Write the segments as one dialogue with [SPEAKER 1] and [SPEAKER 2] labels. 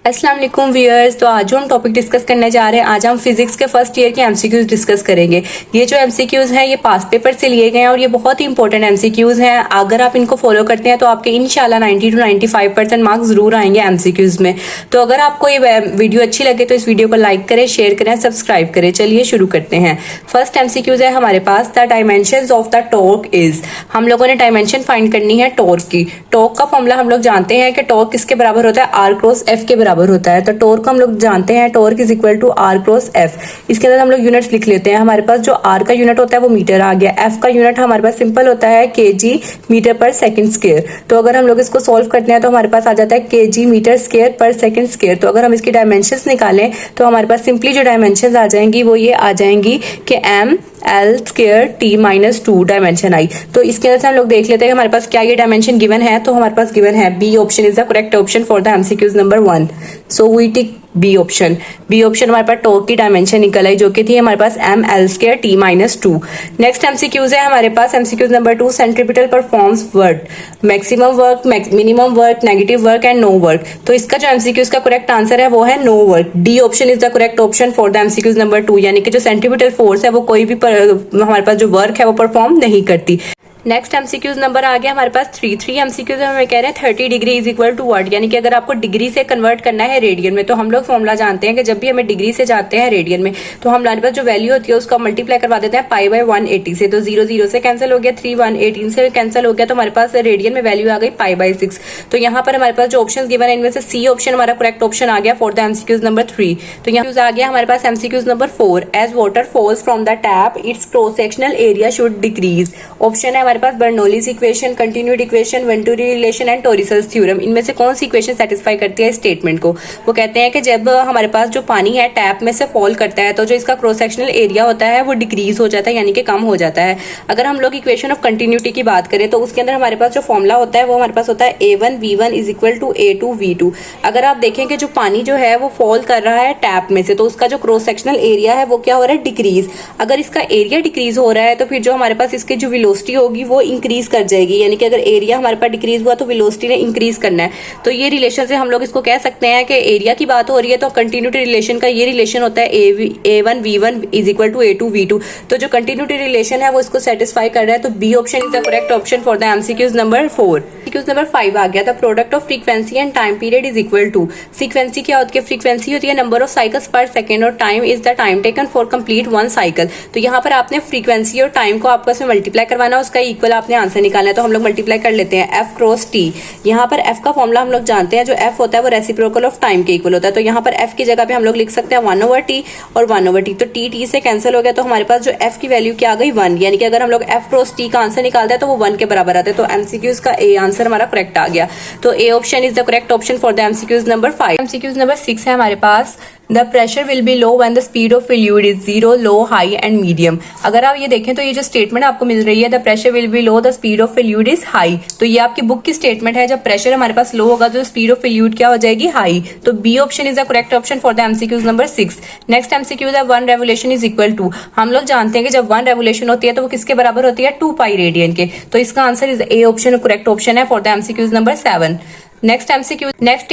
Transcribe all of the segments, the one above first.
[SPEAKER 1] अस्सलाम वालेकुम व्यूअर्स। तो आज जो हम टॉपिक डिस्कस करने जा रहे हैं, आज हम फिजिक्स के फर्स्ट ईयर के एमसीक्यूज डिस्कस करेंगे। ये जो एमसीक्यूज हैं ये पास पेपर से लिए गए हैं और ये बहुत ही इंपॉर्टेंट एमसीक्यूज हैं। अगर आप इनको फॉलो करते हैं तो आपके इंशाल्लाह 90 to 95% मार्क्स जरूर आएंगे एमसीक्यूज में। तो अगर आपको ये वीडियो अच्छी लगे तो इस वीडियो को लाइक करें, शेयर करें, सब्सक्राइब करें। चलिए शुरू करते हैं। फर्स्ट एमसीक्यूज है हमारे पास, the dimensions of the torque is. हम लोगों ने डायमेंशन फाइंड करनी है टॉर्क की। टॉर्क का फॉर्मूला हम लोग जानते हैं कि टॉर्क किसके बराबर होता है, आर क्रॉस एफ के बराबर होता है। तो टॉर्क हम लोग जानते हैं, torque is equal to r cross F. इसके अंदर हम लोग यूनिट्स लिख लेते हैं। हमारे पास जो आर का यूनिट होता है वो मीटर आ गया, एफ का यूनिट हमारे पास सिंपल होता है केजी मीटर पर सेकंड स्क्वायर। तो अगर हम लोग इसको सॉल्व करते हैं तो हमारे पास आ जाता है केजी मीटर स्क्वायर पर सेकंड स्क्वायर। तो अगर हम इसकी डायमेंशंस निकालें तो हमारे पास सिंपली जो डायमेंशंस आ जाएंगी वो ये आ जाएंगी कि M L square T minus 2 dimension I. तो इसके अंदर से हम लोग देख लेते हैं हमारे पास क्या ये डायमेंशन गिवन है। तो हमारे पास गिवन है B option is the correct option for the MCQs number 1। So we tick B option. B option हमारे पास टॉर्क की डायमेंशन निकल आई जो कि थी हमारे पास M L square T minus 2। Next MCQs है हमारे पास MCQs number 2, centripetal performs work, maximum work, minimum work, negative work and no work. तो इसका जो एमसीक्यूज का करेक्ट आंसर है वो है no work. D option is the correct option for the MCQs number 2, यानी कि जो सेंट्रीपिटल फोर्स है वो कोई भी हमारे पास जो वर्क है वो परफॉर्म नहीं करती। नेक्स्ट एमसीक्यूज नंबर आ गया हमारे पास 3 एमसीक्यूज हमें कह रहे हैं 30 degree is equal to what, यानी कि अगर आपको डिग्री से कन्वर्ट करना है रेडियन में तो हम लोग फॉर्मूला जानते हैं कि जब भी हमें डिग्री से जाते हैं रेडियन में तो हमारे पास जो वैल्यू होती है उसका मल्टीप्लाई करवा देते हैं पाई बाय 180 से। तो 0 0 से कैंसिल हो गया, 3 118 से कैंसिल हो गया, तो हमारे पास रेडियन में वैल्यू आ गई पाई बाय 6। तो यहाँ पर हमारे पास जो ऑप्शन गिवन है इनमें से सी ऑप्शन हमारा करेक्ट ऑप्शन आ गया फॉर द एमसीक्यूज नंबर 3। तो यहाँ आ गया हमारे पास MCQs number 4, as water falls from the tap its cross sectional area should decrease. Option है हमारे पास Bernoulli's equation, continued equation, venturi relation and Torricelli's theorem. इनमें से कौन सी इक्वेशन सेटिस्फाई करती है स्टेटमेंट को? वो कहते हैं कि जब हमारे पास जो पानी है टैप में से फॉल करता है तो जो इसका क्रॉस सेक्शनल एरिया होता है वो डिक्रीज हो जाता है, यानी कि कम हो जाता है। अगर हम लोग इक्वेशन ऑफ कंटिन्यूटी की बात करें तो उसके अंदर हमारे पास जो फॉर्मूला होता है वो हमारे पास होता है A1 V1 is equal to A2 V2। अगर आप देखें कि जो पानी जो है वो फॉल कर रहा है टैप में से तो उसका जो क्रॉस सेक्शनल एरिया है वो क्या हो रहा है, डिक्रीज। अगर इसका एरिया डिक्रीज हो रहा है तो फिर जो हमारे पास इसकी जो वेलोसिटी होगी वो इंक्रीज कर जाएगी, यानी कि अगर एरिया हमारे पास डिक्रीज हुआ तो वेलोसिटी ने इंक्रीज करना है। तो ये रिलेशन से हम लोग इसको कह सकते हैं कि एरिया की बात हो रही है तो कंटिन्यूटी रिलेशन का ये रिलेशन होता है A1 V1 is equal to A2 V2। तो जो कंटिन्यूटी रिलेशन है वो इसको सेटिस्फाई कर रहा है। तो B option is the correct option for the MCQs number 4। MCQs number 5 आ गया, the product of frequency and time period is equal to. Frequency क्या होती है? फ्रीक्वेंसी होती है number of cycles per second और time is the time taken for complete one cycle. तो यहाँ पर आपने फ्रीक्वेंसी और टाइम को आपस में मल्टीप्लाई करवाना, उसका इक्वल आपने आंसर निकालना है। तो हम लोग मल्टीप्लाई कर लेते हैं एफ क्रॉस टी। यहाँ पर एफ का फॉर्मूला हम लोग जानते हैं, जो एफ होता है वो रेसिप्रोकल ऑफ टाइम के इक्वल होता है। तो यहाँ पर एफ की जगह पे हम लोग लिख सकते हैं 1/t और 1/t। तो टी से कैंसिल हो गया तो हमारे पास जो एफ की वैल्यू क्या आ गई 1, यानी कि अगर हम लोग एफ क्रॉस टी का आंसर निकालते हैं तो वो 1 के बराबर आता है। तो एमसीक्यूज का ए आंसर हमारा करेक्ट आ गया। तो A option is the correct option for the MCQs number 5। MCQs number 6 है हमारे पास, the pressure will be low when the speed of fluid is 0, low, high and medium. अगर आप ये देखें तो ये जो स्टेटमेंट आपको मिल रही है, the pressure will be low, the speed of fluid is high, तो ये आपकी बुक की स्टेटमेंट है। जब प्रेशर हमारे पास लो होगा तो स्पीड ऑफ फ्लूइड क्या हो जाएगी, हाई। तो B option is the correct option for the MCQs number 6। Next MCQs है 1 रेवोल्यूशन इज इक्वल टू। हम लोग जानते हैं कि जब 1 रेवोल्यूशन होती है तो वो किसके बराबर होती है, 2 पाई रेडियन के। तो इसका answer is A option correct option है for the MCQs number 7। Next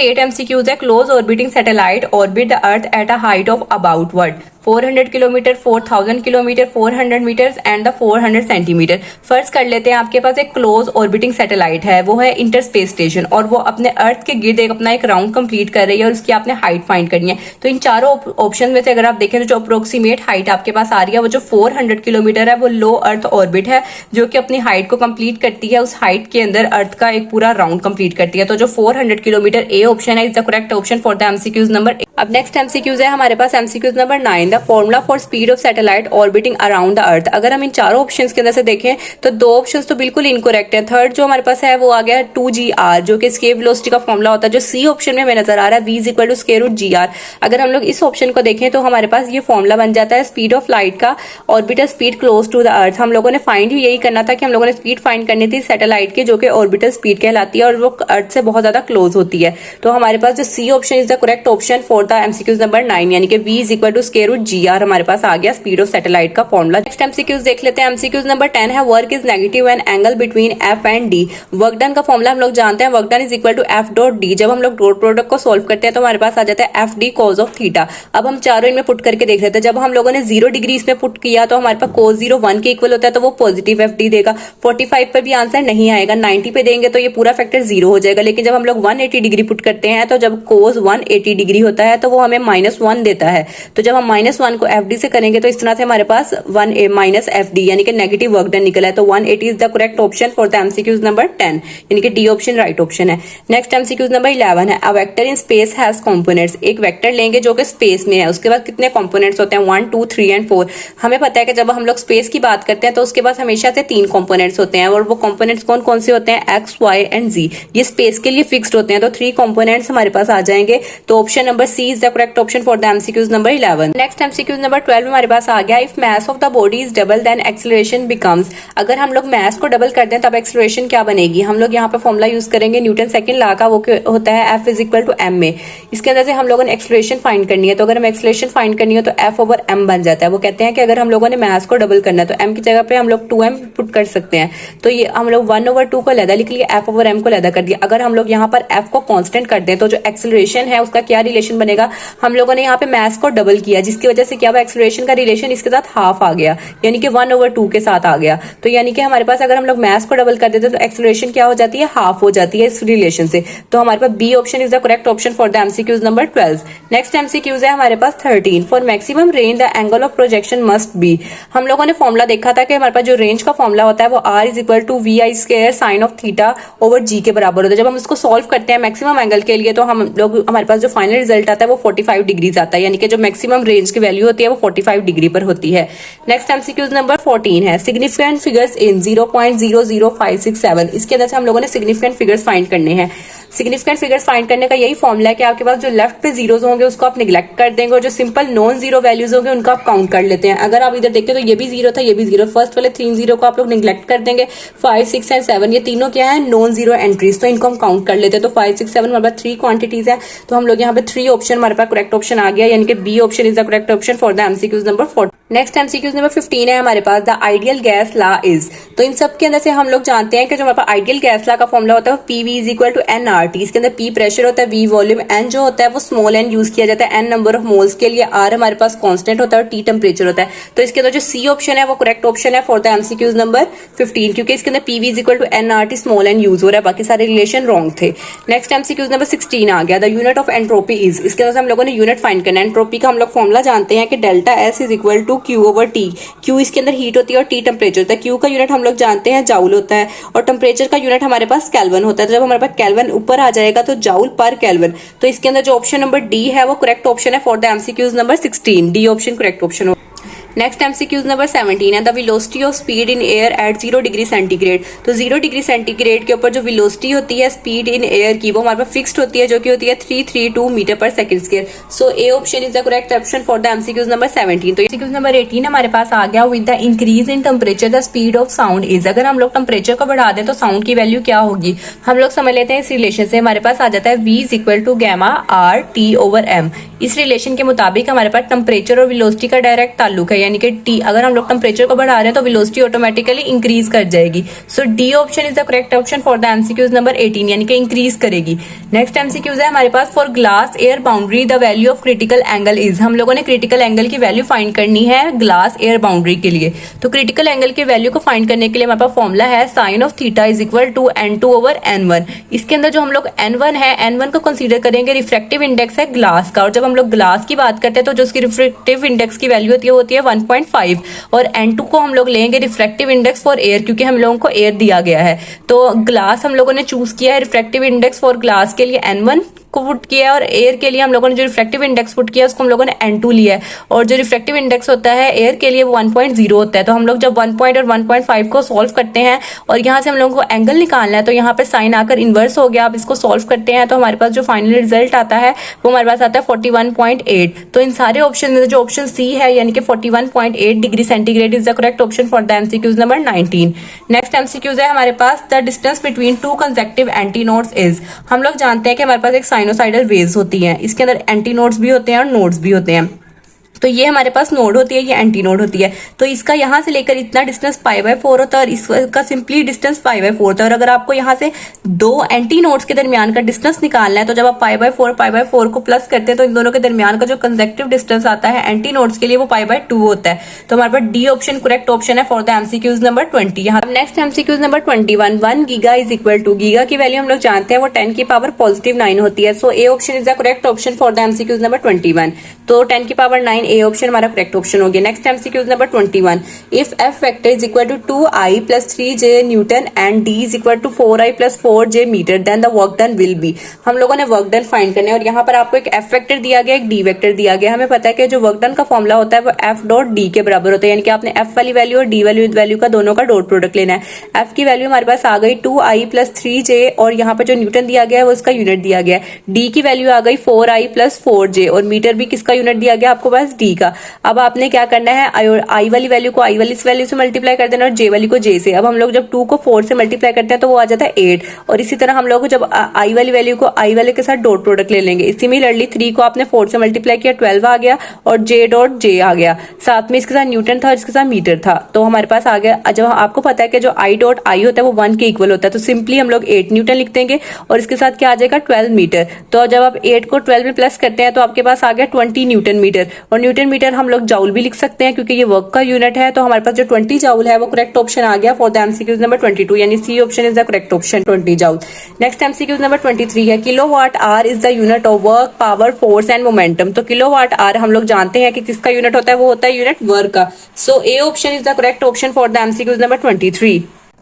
[SPEAKER 1] 8 MCQs है, close orbiting satellite orbit the earth at a height of about what, 400 kilometre, 4000 kilometre, 400 metres and the 400 centimetre. First कर लेते हैं, आपके पास एक close orbiting satellite है, वो है इंटरस्पेस स्टेशन, और वो अपने अर्थ के गिर्द अपना एक राउंड कंप्लीट कर रही है और उसकी आपने हाइट फाइंड करनी है। तो इन चारों ऑप्शन में से अगर आप देखें तो जो अप्रोक्सीमेट हाइट आपके पास आ रही है वो जो 400 किलोमीटर है वो लो अर्थ ऑर्बिट है, जो कि अपनी हाइट को कंप्लीट करती है। उस हाइट के अंदर अर्थ का एक पूरा राउंड कंप्लीट करती है। तो जो 400 किलोमीटर ए ऑप्शन है is the correct option for the MCQs number 8। अब नेक्स्ट एमसीक्यूज है हमारे पास MCQs number 9, the formula for speed of satellite orbiting around the earth. अगर हम इन चारों ऑप्शंस के अंदर से देखें तो 2 ऑप्शंस तो बिल्कुल इनकरेक्ट है। थर्ड जो हमारे पास है वो आ गया 2gr, जो कि स्केप वेलोसिटी का फॉर्मूला होता है, जो सी ऑप्शन में हमें नजर आ रहा है v is equal to square root gr। अगर हम लोग इस ऑप्शन को देखें तो हमारे पास ये फॉर्मूला बन जाता है स्पीड ऑफ लाइट का, orbital speed close to the earth. हम लोगों ने फाइंड ही यही करना था कि हम लोगों ने स्पीड फाइंड करनी थी सैटेलाइट की, जो कि ऑर्बिटल स्पीड कहलाती है और वो अर्थ से बहुत ज्यादा क्लोज होती है। तो हमारे पास जो C option is the correct option for for the MCQs number 9 यानी कि v is equal to square root GR हमारे पास आ गया स्पीड ऑफ सैटेलाइट का फॉर्मूला। नेक्स्ट एमसीक्यूज देख लेते हैं। एमसीक्यूज नंबर 10 है work is negative and angle between F and D। Work done का फॉर्मूला हम लोग जानते हैं, work done is equal to F dot D। जब हम लोग डॉट प्रोडक्ट को सोल्व करते हैं तो हमारे पास आ जाता है FD cos ऑफ थीटा। अब हम चारों इनमें पुट करके देख लेते हैं। जब हम लोगों ने 0 डिग्री इसमें पुट किया तो हमारे पास cos 0 1 के इक्वल होता है, तो वो पॉजिटिव FD देगा। 45 पर भी आंसर नहीं आएगा, 90 पे देंगे तो ये पूरा फैक्टर 0 हो जाएगा। लेकिन जब हम लोग 180 डिग्री पुट करते हैं तो जब cos 180 डिग्री होता है तो वो हमें -1 देता है। तो जब हम -1 को FD से करेंगे तो इस तरह से हमारे पास 1 माइनस FD यानी कि नेगेटिव वर्क डन निकला है। तो 180 is the correct option for the MCQs number 10 यानी कि D ऑप्शन राइट ऑप्शन है। नेक्स्ट एमसीक्यूज नंबर 11 है a vector in space has components. एक वेक्टर लेंगे जो कि स्पेस में है, उसके बाद कितने कंपोनेंट्स होते हैं 1 2 3 एंड 4। हमें पता है कि जब हम लोग स्पेस की बात करते हैं तो उसके पास हमेशा से 3 कंपोनेंट्स होते हैं और वो कंपोनेंट्स कौन कौन से होते हैं X Y एंड Z। ये स्पेस के लिए फिक्स्ड होते हैं तो 3 कंपोनेंट्स हमारे पास आ जाएंगे। तो option number C is the correct option for the MCQs number 11। Next MCQs number 12 हमारे पास आ गया if mass of the body is double then acceleration becomes. अगर हम लोग मास को डबल कर दें तब एक्सेलरेशन क्या बनेगी। हम लोग यहाँ पे फॉर्मूला यूज करेंगे न्यूटन सेकंड लॉ का, वो होता है F is equal to m में। इसके अंदर से हम लोगों ने एक्सेलरेशन फाइंड करनी है, तो अगर हम एक्सेलरेशन फाइंड करनी है तो F ओवर m बन जाता है। वो कहते हैं कि अगर हम लोगों ने मास को डबल करना है तो m की जगह पे हम लोग 2m पुट कर सकते हैं। तो ये हम लोग 1/2 को लैदा लिख लिया, F ओवर m को लैदा कर दिया। अगर हम लोग यहाँ पर F को कांस्टेंट कर दें तो जो एक्सेलरेशन है उसका क्या रिलेशन बनेगा। हम लोगों ने यहाँ पे मास को डबल किया जिसकी वजह से क्या हुआ, एक्सेलरेशन का रिलेशन इसके साथ हाफ आ गया यानी कि 1/2 के साथ आ गया। तो यानी कि हमारे पास अगर हम लोग मास को डबल कर देते तो एक्सेलरेशन क्या हो जाती है, हाफ हो जाती है इस रिलेशन से। तो हमारे पास B option is the correct option for the MCQs number 12। Next MCQs है हमारे पास 13 for maximum range the angle of projection must be. हम लोगों ने फॉर्मूला देखा था कि हमारे पास जो रेंज का फॉर्मूला होता है वो R is equal to VI square sine of theta over G के बराबर होता है। जब हम इसको सॉल्व करते हैं मैक्सिमम एंगल के लिए तो हम लोग हमारे पास जो फाइनल रिजल्ट आता है वो 45 डिग्रीज आता है यानी कि जो मैक्सिमम रेंज की वैल्यू होती है वो 45 डिग्री पर होती है। नेक्स्ट एमसीक्यूज नंबर 14 है सिग्निफिकेंट फिगर्स इन 0.00567। इसके अंदर से हम लोगों ने सिग्निफिकेंट फिगर्स फाइंड करने हैं। सिग्निफिकेंट फिगर्स फाइंड करने का यही फॉर्मूला है कि आपके पास जो लेफ्ट पे जीरोज होंगे उसको आप निगलेक्ट कर देंगे और जो सिंपल नॉन जीरो वैल्यूज होंगे उनको आप काउंट कर लेते हैं। अगर आप इधर देखते तो ये भी 0 था, ये भी 0, फर्स्ट वाले 3 0 को आप लोग निगलेक्ट कर देंगे। 5 6 एंड 7 ये तीनों क्या है, नॉन जीरो एंट्रीज, तो इनको हम काउंट कर लेते हैं। तो 5 6 7 हमारे पास 3 क्वांटिटीज है, तो हम लोग यहाँ पे 3 ऑप्शन हमारे पास करेक्ट ऑप्शन आ गया यानी कि B option is the correct option for the MCQs number 4। Next MCQs number 15 है हमारे पास the ideal gas law is. तो इन सब के अंदर से हम लोग जानते हैं कि जो हमारे पास आइडियल गैस लॉ का फॉर्मूला होता है PV is equal to nRT। इसके अंदर P प्रेशर होता है, V वॉल्यूम, N जो होता है वो स्मॉल n यूज किया जाता है, N नंबर ऑफ मोल्स के लिए, R हमारे पास कांस्टेंट होता है और T टेम्परेचर होता है। तो इसके अंदर जो C ऑप्शन है वो करेक्ट ऑप्शन है फॉर द एमसीक्यूज नंबर 15 क्योंकि इसके अंदर PV is equal to nRT small n use हो रहा है, बाकी सारे रिलेशन रॉन्ग थे। नेक्स्ट एमसीक्यूज नंबर 16 आ गया the unit of entropy is. इसके अंदर हम लोगों ने यूनिट फाइंड करना है। एंट्रोपी का हम लोग फॉर्मूला जानते हैं कि delta S is equal to Q over T। Q इसके अंदर हीट होती है और T टेम्परेचर होता है। Q का यूनिट हम लोग जानते हैं जाउल होता है और टेम्परेचर का यूनिट हमारे पास केल्विन होता है। तो जब हमारे पास केल्विन ऊपर आ जाएगा तो जाउल पर केल्विन। तो इसके अंदर जो ऑप्शन नंबर D है वो करेक्ट ऑप्शन है for the MCQs number 16। D option correct option. Next MCQs number 17 है the velocity of speed in air at 0 degree centigrade. तो 0 डिग्री सेंटीग्रेड के ऊपर जो वेलोसिटी होती है स्पीड इन एयर की वो हमारे पास फिक्स्ड होती है जो कि होती है 332 मीटर पर second square. So A option is the correct option for the MCQs number 17। तो एमसीक्यूज नंबर 18 हमारे पास आ गया with the increase in temperature the speed of sound is. अगर हम लोग टेम्परेचर को बढ़ा दें तो साउंड की वैल्यू क्या होगी। हम लोग समझ लेते हैं इस रिलेशन से। हमारे पास आ जाता है V is equal to gamma R T over M। इस रिलेशन के मुताबिक हमारे पास टेम्परेचर और वेलोसिटी का डायरेक्ट ताल्लुक है यानी कि T अगर हम लोग टेम्परेचर को बढ़ा रहे हैं तो वेलोसिटी ऑटोमेटिकली इंक्रीज कर जाएगी। So D option is the correct option for the MCQs number 18 यानी कि इंक्रीज करेगी। नेक्स्ट एमसीक्यूज है हमारे पास for glass air boundary the value of critical angle is. हम लोगों ने क्रिटिकल एंगल की वैल्यू फाइंड करनी है ग्लास एयर बाउंड्री के लिए। तो क्रिटिकल एंगल की वैल्यू को फाइंड करने के लिए हमारे पास फॉर्मूला है sine of theta is equal to n2 over n1। इसके अंदर जो हम लोग n1 है n1 को कंसीडर करेंगे रिफ्रैक्टिव इंडेक्स है ग्लास का और जब हम लोग ग्लास की बात करते हैं तो जो उसकी रिफ्रैक्टिव इंडेक्स की वैल्यू होती है 1.5 और n2 को हम लोग लेंगे रिफ्रैक्टिव इंडेक्स फॉर एयर क्योंकि हम लोगों को एयर दिया गया है। तो ग्लास हम लोगों ने चूज किया है रिफ्रैक्टिव इंडेक्स फॉर ग्लास के लिए n1 को पुट किया है और एयर के लिए हम लोगों ने जो रिफ्रैक्टिव इंडेक्स पुट किया उसको हम लोगों ने n2 लिया है और जो रिफ्रैक्टिव इंडेक्स होता है एयर के लिए वो 1.0 होता है। तो हम लोग जब 1 और 1.5 को सॉल्व करते हैं और यहाँ से हम लोगों को एंगल निकालना है तो यहाँ पे साइन आकर इनवर्स हो गया। आप इसको सॉल्व करते हैं तो हमारे पास जो फाइनल रिजल्ट आता है वो हमारे पास आता है 41.8। तो इन सारे ऑप्शन में जो ऑप्शन सी है यानी कि 41.8 degree centigrade is the correct option for the MCQs number 19। Next MCQs है हमारे पास the distance between two consecutive anti nodes is. हम लोग जानते हैं कि हमारे पास एक साइनोसाइडल वेव्स होती हैं। इसके अंदर एंटी नोड्स भी होते हैं और नोड्स भी होते हैं। तो ये हमारे पास नोड होती है, ये एंटी नोड होती है। तो इसका यहाँ से लेकर इतना डिस्टेंस π/4 होता है और इसका सिंपली डिस्टेंस π/4 होता है। और अगर आपको यहाँ से दो एंटी नोड्स के दरमियान का डिस्टेंस निकालना है तो जब आप π/4 को प्लस करते हैं तो इन दोनों के दरमियान का जो कंसेक्टिव डिस्टेंस आता है एंटी नोड्स के लिए वो π/2 होता है। तो हमारे पास डी ऑप्शन करेक्ट ऑप्शन है फॉर द एमसीक्यूज नंबर 20। यहाँ next MCQs number 21, 1 giga is equal to, giga की वैल्यू हम लोग जानते हैं वो 10 की पावर +9 होती है। So A option is the correct option for the MCQs number 21। तो 10 की पावर 9 ए ऑप्शन हमारा करेक्ट ऑप्शन हो गया। Next MCQs number 21, if F vector is equal to 2i + 3j newton and D is equal to 4i + 4j metre, then the work done will be. हम लोगों ने work done find करना है और यहाँ पर आपको एक एफ वेक्टर दिया गया, एक डी वेक्टर दिया गया। हमें पता है कि जो वर्क डन का फॉर्मूला होता है वो एफ डॉट डी के बराबर होता है, यानी कि आपने एफ वाली वैल्यू और डी वाली वैल्यू का दोनों का डॉट प्रोडक्ट लेना है। एफ की वैल्यू हमारे पास आ गई 2i + 3j और यहाँ पर जो न्यूटन दिया गया है वो उसका यूनिट दिया गया है। डी की वैल्यू आ गई 4i + 4j और मीटर भी किसका यूनिट दिया गया आपको पास डी का। अब आपने क्या करना है, आई वाली वैल्यू को आई वाली इस वैल्यू से मल्टीप्लाई कर देना और जे वाली को जे से। अब हम लोग जब 2 को 4 से मल्टीप्लाई करते हैं तो वो आ जाता है 8 और इसी तरह हम लोग जब आई वाली वैल्यू को आई वाले के साथ डॉट प्रोडक्ट ले लेंगे। सिमिलरली 3 को आपने 4 से मल्टीप्लाई किया 12 आ गया और जे डॉट जे आ गया, साथ में इसके साथ न्यूटन था और इसके साथ मीटर था। तो हमारे पास आ गया, जब आपको पता है कि जो आई डॉट आई होता है वो 1 के इक्वल होता है तो सिंपली हम लोग 8 न्यूटन लिख देंगे और इसके साथ क्या आ जाएगा 12 मीटर। तो जब आप 8 को 12 में प्लस करते हैं तो आपके पास आ गया 20 न्यूटन मीटर और न्यूटन मीटर हम लोग जाउल भी लिख सकते हैं क्योंकि ये वर्क का यूनिट है। तो हमारे पास जो 20 जाउल है वो करेक्ट ऑप्शन आ गया फॉर द एमसीक्यूज नंबर 22, यानी C option is the correct option 20 joule. Next MCQs number 23 है, kilowatt hour is the unit of work, power, force and momentum. तो किलोवाट आवर हम लोग जानते हैं कि किसका यूनिट होता है, वो होता है यूनिट वर्क का। So A option is the correct option for the MCQs number 23।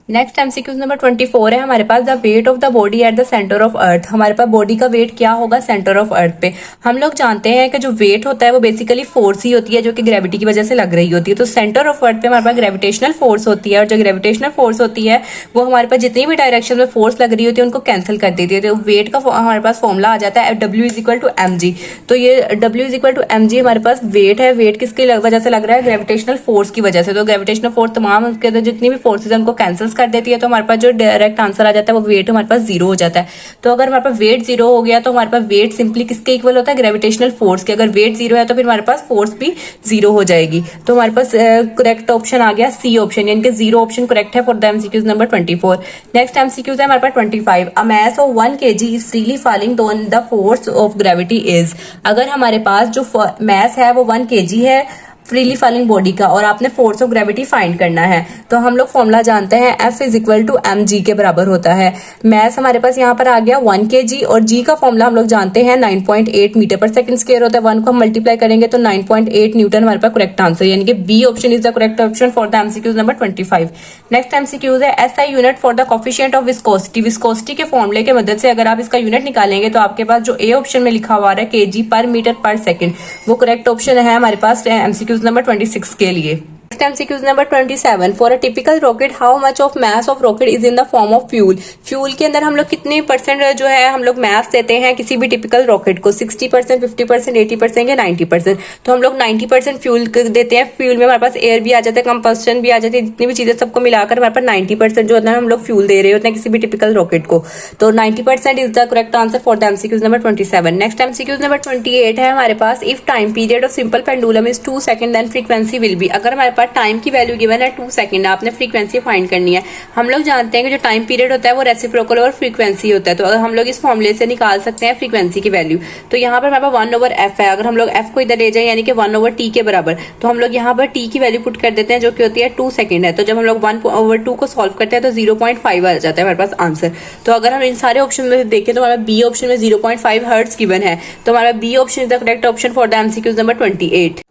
[SPEAKER 1] Next MCQs number 24 है हमारे पास, the weight of the body at the centre of earth. हमारे पास बॉडी का वेट क्या होगा सेंटर ऑफ अर्थ पे। हम लोग जानते हैं कि जो वेट होता है वो बेसिकली फोर्स ही होती है जो कि ग्रेविटी की वजह से लग रही होती है। तो सेंटर ऑफ अर्थ पे हमारे पास ग्रेविटेशनल फोर्स होती है और जो ग्रेविटेशनल फोर्स होती है वो हमारे पास जितनी भी डायरेक्शन में फोर्स लग रही होती है उनको कैंसिल कर देती है। तो वेट का हमारे पास फॉर्मूला आ जाता है W = mg। तो ये W = mg हमारे पास वेट है। वेट किसकी वजह से लग रहा है, ग्रेविटेशनल फोर्स की वजह से। तो ग्रेविटेशनल फोर्स तमाम उसके अंदर जितनी भी फोर्सेज है उनको कैंसिल कर देती है। तो हमारे पास जो डायरेक्ट आंसर आ जाता है वो वेट हमारे पास 0 हो जाता है। तो अगर हमारे पास वेट 0 हो गया तो हमारे पास वेट सिंपली किसके इक्वल होता है, ग्रेविटेशनल फोर्स के। अगर वेट 0 है तो फिर हमारे पास फोर्स भी 0 हो जाएगी। तो हमारे पास करेक्ट ऑप्शन आ गया सी ऑप्शन, यानी कि 0 ऑप्शन करेक्ट है for the MCQs number 24। Next MCQs है हमारे पास 25, a mass of 1 kg is freely falling on the force of gravity is. अगर हमारे पास जो मास है वो 1 kg है फ्रीली फॉलिंग बॉडी का और आपने फोर्स ऑफ ग्रेविटी फाइंड करना है तो हम लोग फॉर्मूला जानते हैं F = mg के बराबर होता है। मैस हमारे पास यहाँ पर आ गया 1 kg और g का फॉर्मूला हम लोग जानते हैं 9.8 मीटर/सेकंड होता है। 1 को हम मल्टीप्लाई करेंगे तो 9.8 न्यूटन हमारे पास करेक्ट आंसर, यानी कि B option is the correct option for the MCQs number 25। Next MCQs है SI unit for the coefficient of viscosity. Viscosity के फॉर्मूले के मदद से अगर आप इसका यूनिट निकालेंगे तो आपके पास जो ए ऑप्शन में लिखा हुआ है kg/मीटर/सेकंड वो करेक्ट ऑप्शन है हमारे पास एमसीक्यूज नंबर 26 के लिए। MCQs number 27, for a typical rocket how much of mass of rocket is in the form of fuel. Fuel के अंदर हम लोग कितने परसेंट जो है हम लोग मास देते हैं किसी भी टिपिकल रॉकेट को, 60%, 50%, 80% या 90%। तो हम लोग 90% फ्यूल देते हैं। फ्यूल में हमारे पास एयर भी आ जाता है, कंबस्टन भी आ जाती है, जितनी भी चीजें सबको मिलाकर हमारे पास 90% जो होता है हम लोग फ्यूल दे रहे होते हैं किसी भी टिपिकल रॉकेट को। तो 90% is the correct answer for the MCQs number 27। Next MCQs number 28 है हमारे पास, if time period of simple pendulum is 2 second then frequency will be. अगर हमारे पास टाइम की वैल्यू गिवन है 2 सेकंड, आपने फ्रीक्वेंसी फाइंड करनी है। हम लोग जानते हैं कि जो टाइम पीरियड होता है वो रेसिप्रोकल और फ्रीक्वेंसी होता है। तो अगर हम लोग इस फॉर्मूले से निकाल सकते हैं फ्रीक्वेंसी की वैल्यू। तो यहाँ पर हमारे पास 1/f है। अगर हम लोग f को इधर ले जाए यानी कि 1/t के बराबर, तो हम लोग यहाँ पर t की वैल्यू पुट कर देते हैं जो कि होती है 2 सेकंड है। तो जब हम लोग 1/2 को सॉल्व करते हैं तो 0.5 आ जाता है हमारे पास आंसर। तो अगर हम इन सारे ऑप्शन में देखें तो हमारा बी ऑप्शन में 0.5 हर्ट्ज गिवन है। तो हमारा B option is the correct option for the MCQs number 28।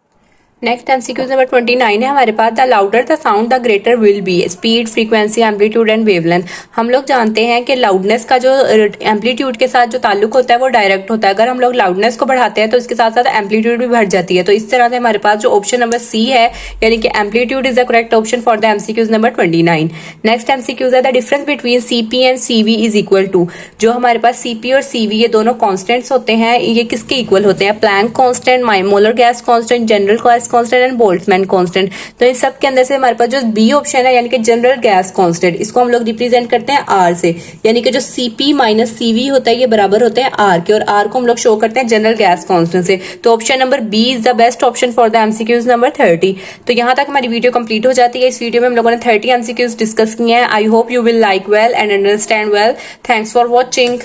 [SPEAKER 1] Next MCQs number 29 है हमारे पास, the louder the sound the greater will be, speed, frequency, amplitude and wavelength. हम लोग जानते हैं कि लाउडनेस का जो एम्पलीट्यूड के साथ जो ताल्लुक होता है वो डायरेक्ट होता है। अगर हम लोग लाउडनेस को बढ़ाते हैं तो इसके साथ साथ एम्पलीट्यूड भी बढ़ जाती है। तो इस तरह से हमारे पास जो ऑप्शन नंबर सी है यानी कि amplitude is the correct option for the MCQs number 29। Next MCQs है, the difference between CP and CV is equal to. जो हमारे पास सीपी और सीवी ये दोनों कॉन्स्टेंट्स होते हैं, ये किसके इक्वल होते हैं, Planck constant, molar gas constant, general gas constant and Boltzmann constant. तो इन सब के अंदर से हमारे पास जो बी ऑप्शन है यानी कि जनरल गैस कांस्टेंट, इसको हम लोग रिप्रेजेंट करते हैं आर से, यानी कि जो सीपी माइनस सीवी होता है ये बराबर होते हैं आर के, और आर को हम लोग शो करते हैं जनरल गैस कांस्टेंट से। तो option number B is the best option for the MCQs number 30। तो यहाँ तक हमारी वीडियो कंप्लीट हो जाती है। इस वीडियो में हम लोगों ने 30 एमसीक्यूज डिस्कस किए हैं। I hope you will like well and understand well. Thanks for watching.